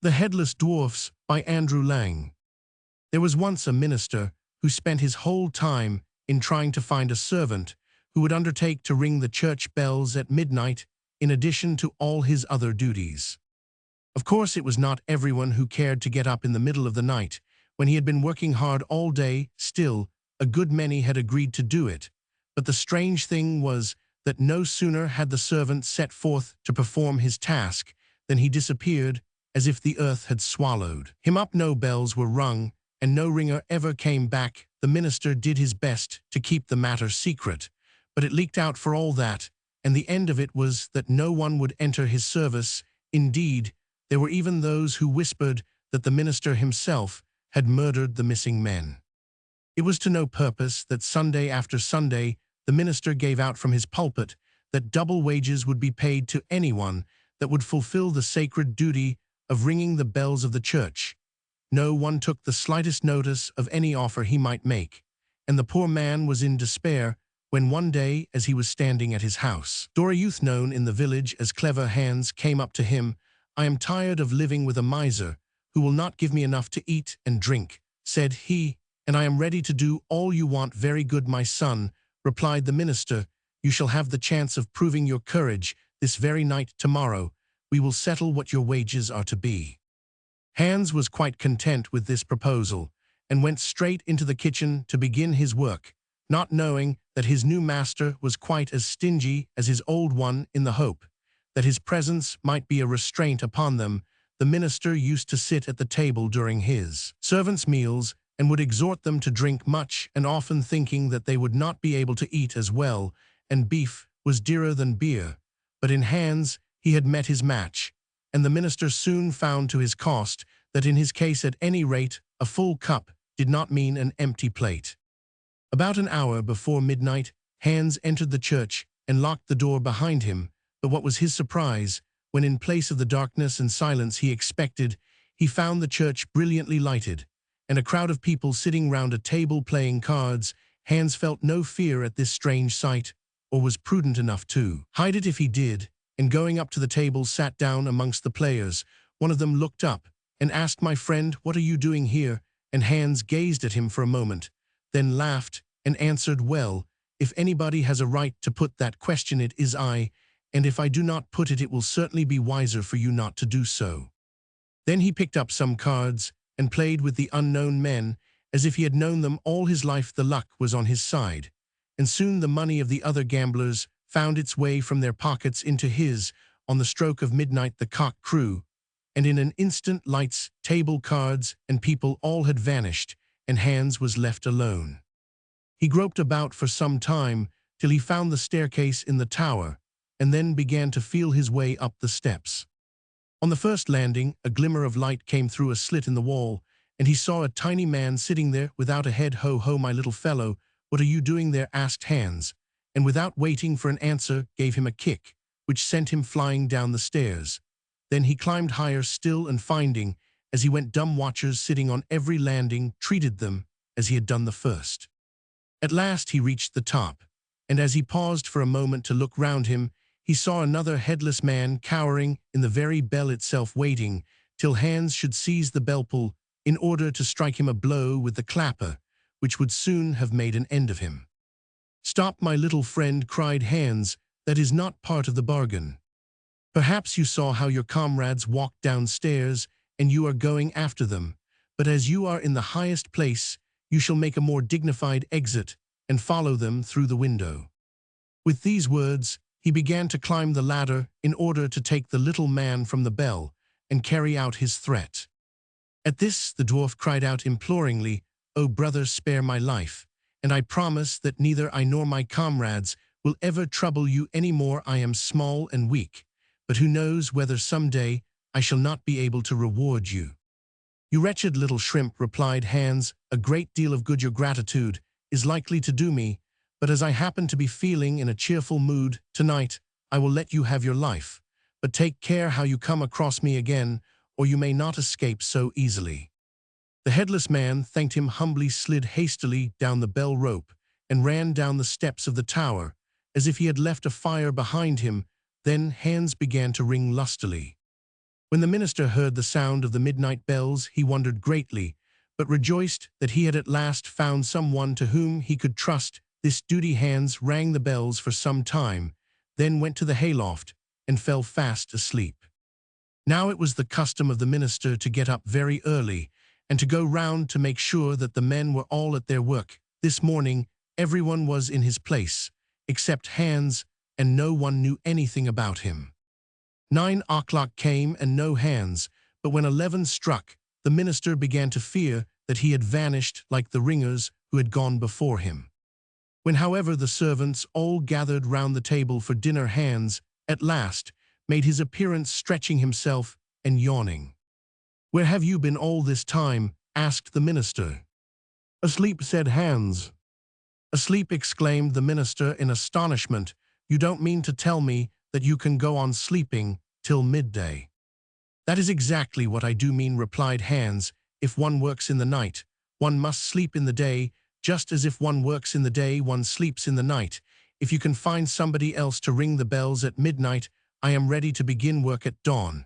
The Headless Dwarfs by Andrew Lang. There was once a minister who spent his whole time in trying to find a servant who would undertake to ring the church bells at midnight in addition to all his other duties. Of course, it was not everyone who cared to get up in the middle of the night when he had been working hard all day. Still, a good many had agreed to do it. But the strange thing was that no sooner had the servant set forth to perform his task than he disappeared as if the earth had swallowed him up. No bells were rung, and no ringer ever came back. The minister did his best to keep the matter secret, but it leaked out for all that, and the end of it was that no one would enter his service. Indeed, there were even those who whispered that the minister himself had murdered the missing men. It was to no purpose that Sunday after Sunday the minister gave out from his pulpit that double wages would be paid to anyone that would fulfill the sacred duty of ringing the bells of the church. No one took the slightest notice of any offer he might make, and the poor man was in despair when one day, as he was standing at his house door, a youth known in the village as Clever Hans came up to him. "I am tired of living with a miser who will not give me enough to eat and drink," said he, "and I am ready to do all you want." "Very good, my son," replied the minister. "You shall have the chance of proving your courage this very night. Tomorrow we will settle what your wages are to be." Hans was quite content with this proposal and went straight into the kitchen to begin his work, not knowing that his new master was quite as stingy as his old one. In the hope that his presence might be a restraint upon them, the minister used to sit at the table during his servants' meals and would exhort them to drink much and often, thinking that they would not be able to eat as well, and beef was dearer than beer. But in Hans he had met his match, and the minister soon found to his cost that in his case, at any rate, a full cup did not mean an empty plate. About an hour before midnight, Hans entered the church and locked the door behind him, but what was his surprise when, in place of the darkness and silence he expected, he found the church brilliantly lighted, and a crowd of people sitting round a table playing cards. Hans felt no fear at this strange sight, or was prudent enough to hide it if he did, and going up to the table sat down amongst the players. One of them looked up and asked, "My friend, what are you doing here?" And Hans gazed at him for a moment, then laughed and answered, "Well, if anybody has a right to put that question, it is I, and if I do not put it, it will certainly be wiser for you not to do so." Then he picked up some cards and played with the unknown men as if he had known them all his life. The luck was on his side, and soon the money of the other gamblers found its way from their pockets into his. On the stroke of midnight the cock crew, and in an instant lights, table, cards, and people all had vanished, and Hans was left alone. He groped about for some time till he found the staircase in the tower, and then began to feel his way up the steps. On the first landing, a glimmer of light came through a slit in the wall, and he saw a tiny man sitting there without a head. "Ho, ho, my little fellow, what are you doing there?" asked Hans, and without waiting for an answer gave him a kick, which sent him flying down the stairs. Then he climbed higher still, and finding, as he went, dumb watchers sitting on every landing, treated them as he had done the first. At last he reached the top, and as he paused for a moment to look round him, he saw another headless man cowering in the very bell itself, waiting till Hans should seize the bell pull in order to strike him a blow with the clapper, which would soon have made an end of him. "Stop, my little friend," cried Hans, "that is not part of the bargain. Perhaps you saw how your comrades walked downstairs, and you are going after them, but as you are in the highest place, you shall make a more dignified exit and follow them through the window." With these words, he began to climb the ladder in order to take the little man from the bell and carry out his threat. At this, the dwarf cried out imploringly, "Oh, brother, spare my life, and I promise that neither I nor my comrades will ever trouble you any more. I am small and weak, but who knows whether some day I shall not be able to reward you." "You wretched little shrimp," replied Hans, "a great deal of good your gratitude is likely to do me, but as I happen to be feeling in a cheerful mood tonight, I will let you have your life. But take care how you come across me again, or you may not escape so easily." The headless man thanked him humbly, slid hastily down the bell rope, and ran down the steps of the tower, as if he had left a fire behind him. Then Hans began to ring lustily. When the minister heard the sound of the midnight bells, he wondered greatly, but rejoiced that he had at last found someone to whom he could trust. This duty Hans rang the bells for some time, then went to the hayloft and fell fast asleep. Now it was the custom of the minister to get up very early and to go round to make sure that the men were all at their work. This morning everyone was in his place, except Hans, and no one knew anything about him. 9 o'clock came and no Hans, but when 11 struck, the minister began to fear that he had vanished like the ringers who had gone before him. When, however, the servants all gathered round the table for dinner, Hans, at last, made his appearance, stretching himself and yawning. "Where have you been all this time?" asked the minister. "Asleep," said Hans. "Asleep!" exclaimed the minister in astonishment. "You don't mean to tell me that you can go on sleeping till midday?" "That is exactly what I do mean," replied Hans. "If one works in the night, one must sleep in the day, just as if one works in the day, one sleeps in the night. If you can find somebody else to ring the bells at midnight, I am ready to begin work at dawn.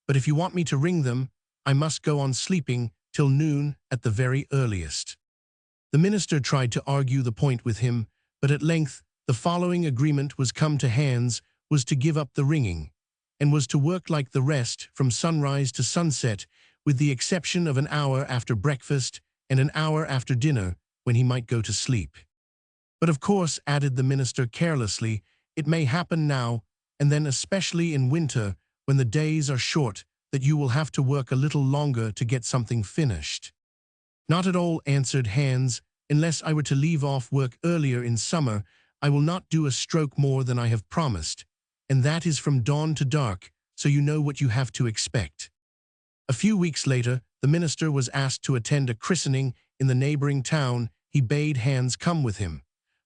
But if you want me to ring them, I must go on sleeping till noon at the very earliest." The minister tried to argue the point with him, but at length the following agreement was come to. Hans was to give up the ringing, and was to work like the rest from sunrise to sunset, with the exception of an hour after breakfast and an hour after dinner, when he might go to sleep. "But of course," added the minister carelessly, "it may happen now and then, especially in winter, when the days are short, that you will have to work a little longer to get something finished." "Not at all," answered Hans. "Unless I were to leave off work earlier in summer, I will not do a stroke more than I have promised, and that is from dawn to dark, so you know what you have to expect." A few weeks later, the minister was asked to attend a christening in the neighboring town. He bade Hans come with him,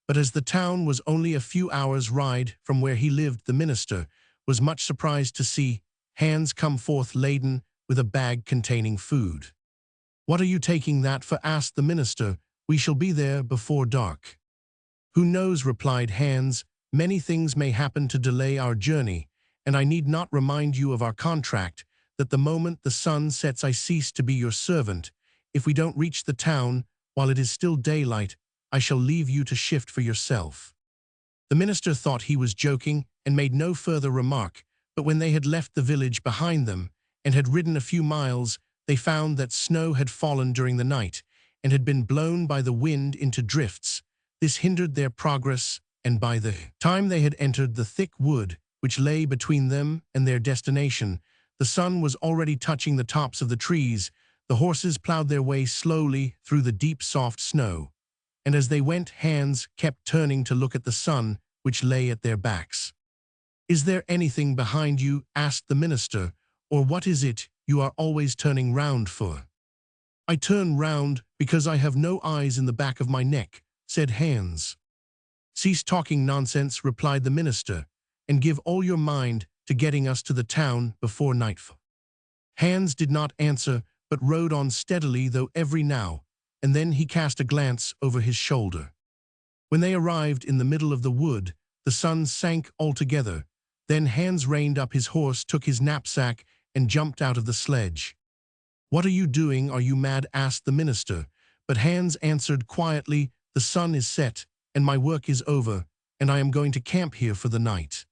but as the town was only a few hours' ride from where he lived, the minister was much surprised to see Hans come forth laden with a bag containing food. "What are you taking that for?" asked the minister. "We shall be there before dark." "Who knows?" replied Hans. "Many things may happen to delay our journey, and I need not remind you of our contract, that the moment the sun sets I cease to be your servant. If we don't reach the town while it is still daylight, I shall leave you to shift for yourself." The minister thought he was joking and made no further remark, but when they had left the village behind them and had ridden a few miles, they found that snow had fallen during the night and had been blown by the wind into drifts. This hindered their progress, and by the time they had entered the thick wood which lay between them and their destination, the sun was already touching the tops of the trees. The horses plowed their way slowly through the deep, soft snow, and as they went, Hans kept turning to look at the sun which lay at their backs. "Is there anything behind you?" asked the minister, "or what is it you are always turning round for?" "I turn round because I have no eyes in the back of my neck," said Hans. "Cease talking nonsense," replied the minister, "and give all your mind to getting us to the town before nightfall." Hans did not answer, but rode on steadily, though every now and then he cast a glance over his shoulder. When they arrived in the middle of the wood, the sun sank altogether. Then Hans reined up his horse, took his knapsack, and jumped out of the sledge. "What are you doing? Are you mad?" asked the minister. But Hans answered quietly, "The sun is set, and my work is over, and I am going to camp here for the night."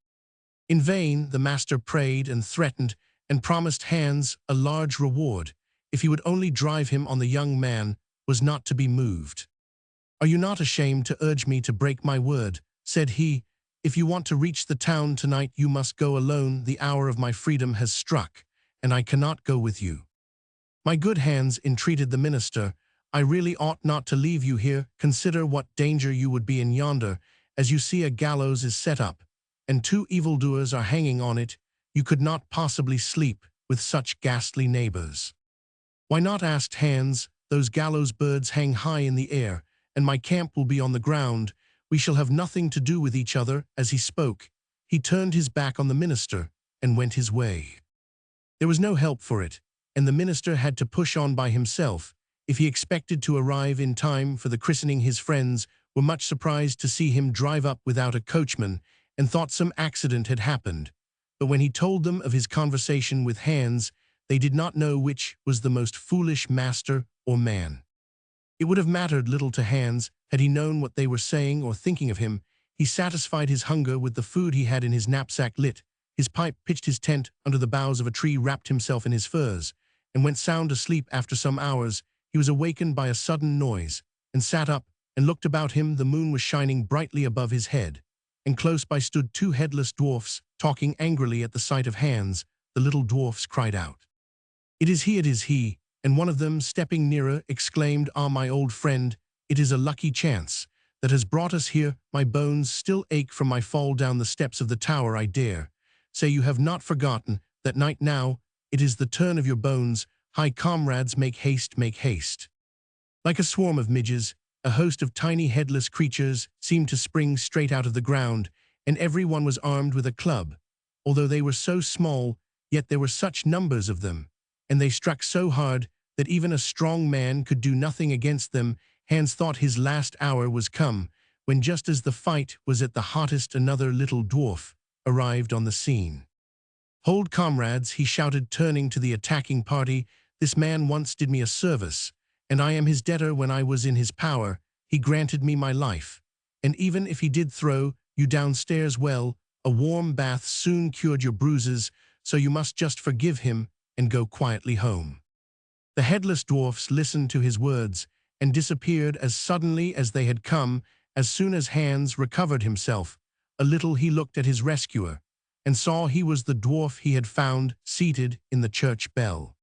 In vain the master prayed and threatened, and promised Hans a large reward if he would only drive him on. The young man was not to be moved. "Are you not ashamed to urge me to break my word?" said he. "If you want to reach the town tonight, you must go alone. The hour of my freedom has struck, and I cannot go with you." "My good Hans," entreated the minister, "I really ought not to leave you here. Consider what danger you would be in yonder. As you see, a gallows is set up, and 2 evildoers are hanging on it. You could not possibly sleep with such ghastly neighbors." "Why not?" asked Hans. "Those gallows birds hang high in the air, and my camp will be on the ground. We shall have nothing to do with each other." As he spoke, he turned his back on the minister and went his way. There was no help for it, and the minister had to push on by himself. If he expected to arrive in time for the christening, his friends were much surprised to see him drive up without a coachman, and thought some accident had happened. But when he told them of his conversation with Hans, they did not know which was the most foolish master or man. It would have mattered little to Hans had he known what they were saying or thinking of him. He satisfied his hunger with the food he had in his knapsack, lit his pipe, pitched his tent under the boughs of a tree, wrapped himself in his furs, and went sound asleep. After some hours, he was awakened by a sudden noise, and sat up and looked about him. The moon was shining brightly above his head, and close by stood two headless dwarfs, talking angrily. At the sight of Hans, the little dwarfs cried out, "It is he, it is he!" And one of them, stepping nearer, exclaimed, "Ah, my old friend, it is a lucky chance that has brought us here. My bones still ache from my fall down the steps of the tower. I dare say you have not forgotten that night. Now it is the turn of your bones. Hi, comrades, make haste, make haste." Like a swarm of midges, a host of tiny headless creatures seemed to spring straight out of the ground, and every one was armed with a club. Although they were so small, yet there were such numbers of them, and they struck so hard that even a strong man could do nothing against them. Hans thought his last hour was come, when just as the fight was at the hottest, another little dwarf arrived on the scene. "Hold, comrades," he shouted, turning to the attacking party. "This man once did me a service, and I am his debtor. When I was in his power, he granted me my life, and even if he did throw you downstairs, well, a warm bath soon cured your bruises, so you must just forgive him and go quietly home." The headless dwarfs listened to his words and disappeared as suddenly as they had come. As soon as Hans recovered himself a little, he looked at his rescuer and saw he was the dwarf he had found seated in the church bell.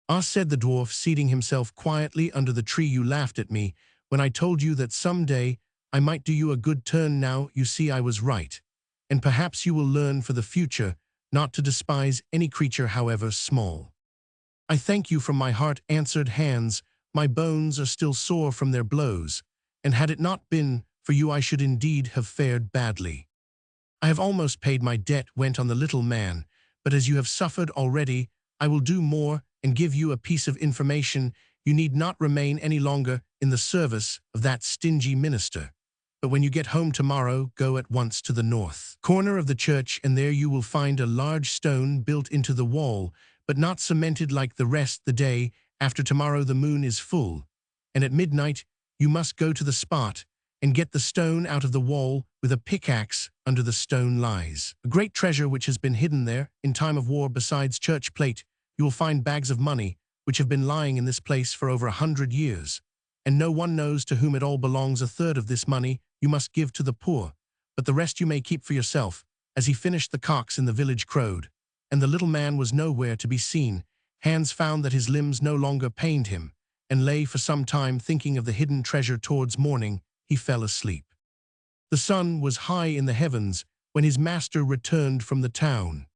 "Ah," said the dwarf, seating himself quietly under the tree, "you laughed at me when I told you that some day I might do you a good turn. Now you see I was right, and perhaps you will learn for the future not to despise any creature, however small." "I thank you from my heart," answered Hans. "My bones are still sore from their blows, and had it not been for you I should indeed have fared badly." "I have almost paid my debt," went on the little man, "but as you have suffered already, I will do more and give you a piece of information. You need not remain any longer in the service of that stingy minister, but when you get home tomorrow, go at once to the north corner of the church, and there you will find a large stone built into the wall, but not cemented like the rest. The day after tomorrow the moon is full, and at midnight you must go to the spot and get the stone out of the wall with a pickaxe. Under the stone lies a great treasure which has been hidden there in time of war. Besides church plate, you will find bags of money which have been lying in this place for over 100 years, and no one knows to whom it all belongs. A third of this money you must give to the poor, but the rest you may keep for yourself." As he finished, the cocks in the village crowed, and the little man was nowhere to be seen. Hans found that his limbs no longer pained him, and lay for some time thinking of the hidden treasure. Towards morning, he fell asleep. The sun was high in the heavens when his master returned from the town.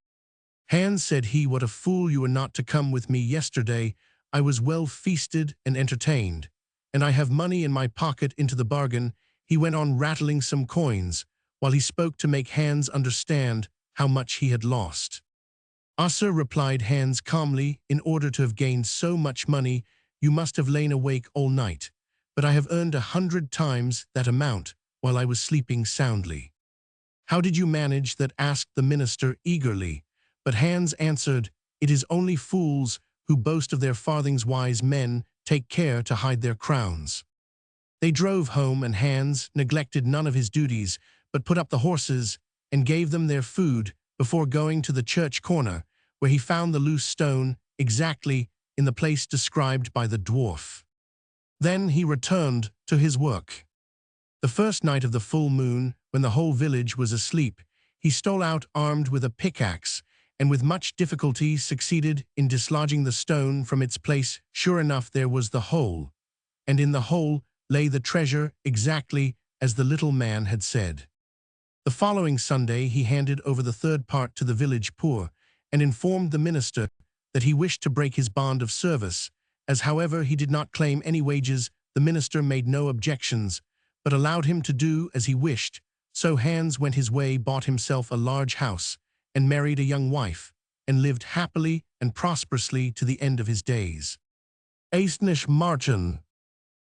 "Hans," said he, "what a fool you were not to come with me yesterday. I was well feasted and entertained, and I have money in my pocket into the bargain." He went on rattling some coins while he spoke to make Hans understand how much he had lost. "Ah, sir," replied Hans calmly, "in order to have gained so much money, you must have lain awake all night, but I have earned 100 times that amount while I was sleeping soundly." "How did you manage that?" asked the minister eagerly. But Hans answered, "It is only fools who boast of their farthings. Wise men take care to hide their crowns." They drove home, and Hans neglected none of his duties, but put up the horses and gave them their food before going to the church corner, where he found the loose stone exactly in the place described by the dwarf. Then he returned to his work. The first night of the full moon, when the whole village was asleep, he stole out armed with a pickaxe, and with much difficulty succeeded in dislodging the stone from its place. Sure enough, there was the hole, and in the hole lay the treasure exactly as the little man had said. The following Sunday he handed over the third part to the village poor, and informed the minister that he wished to break his bond of service. As, however, he did not claim any wages, the minister made no objections, but allowed him to do as he wished. So Hans went his way, bought himself a large house, and married a young wife, and lived happily and prosperously to the end of his days. Eistnish Marchen.